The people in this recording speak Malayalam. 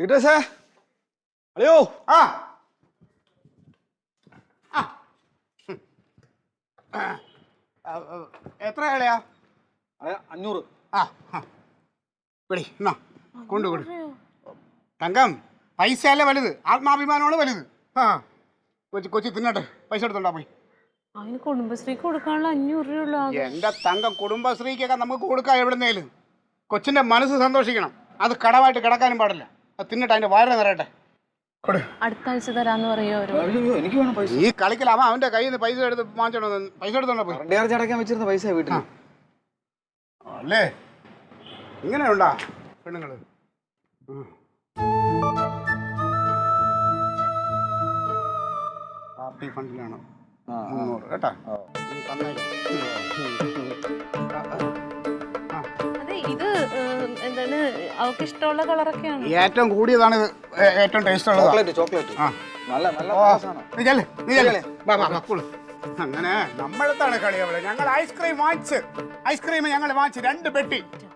ഈട്ടേശേ അയ്യോ ആ എത്ര കളയാ? 500. ആ പിടി എന്നാ കൊണ്ടുകൊടു. തങ്കം പൈസ അല്ല വലുത്, ആത്മാഭിമാനമാണ് വലുത്. ആ കൊച്ചി തിന്നട്ടെ, പൈസ എടുത്തോണ്ടാ പോയി. അതിന് കുടുംബശ്രീക്ക് കൊടുക്കാനുള്ള 500 രൂപ. എന്റെ തങ്കം കുടുംബശ്രീക്കൊക്കെ നമുക്ക് കൊടുക്കാം എവിടുന്നേലും. കൊച്ചിന്റെ മനസ്സ് സന്തോഷിക്കണം, അത് കടമായിട്ട് കിടക്കാനും പാടില്ല. അത് തിന്നിട്ട് അതിന്റെ വയറ് നിറയട്ടെ. അടുത്ത ആഴ്ച തരാന്ന് പറയോ? എനിക്ക് വേണം പൈസ. ഈ കളിക്കൽ അവൻ അവന്റെ കയ്യിൽ നിന്ന് പൈസ എടുത്ത് വാങ്ങിച്ചോണ്ടോ, പൈസ എടുത്തോണ്ടോ പോയി. കറണ്ട് ചാർജ് അടയ്ക്കാൻ വെച്ചിരുന്ന പൈസ വീട്ടിൽ അല്ലേ? ഇങ്ങനെയുണ്ടാ പെണ്ണുങ്ങള്? പാർട്ടി ഫണ്ടിലാണ് 300 കേട്ടാ. അതെ, ഇത് എന്താണ് അവർക്ക് ഇഷ്ടമുള്ള കളറൊക്കെയാണ്. ഏറ്റവും കൂടിയതാണ് ഇത്, ഏറ്റവും ടേസ്റ്റ് ഉള്ളത്. ചോക്ലേറ്റ് അങ്ങനെ നമ്മളടുത്താണ് കളി. അവിടെ ഞങ്ങൾ ഐസ്ക്രീം വാങ്ങിച്ച് 2 പെട്ടി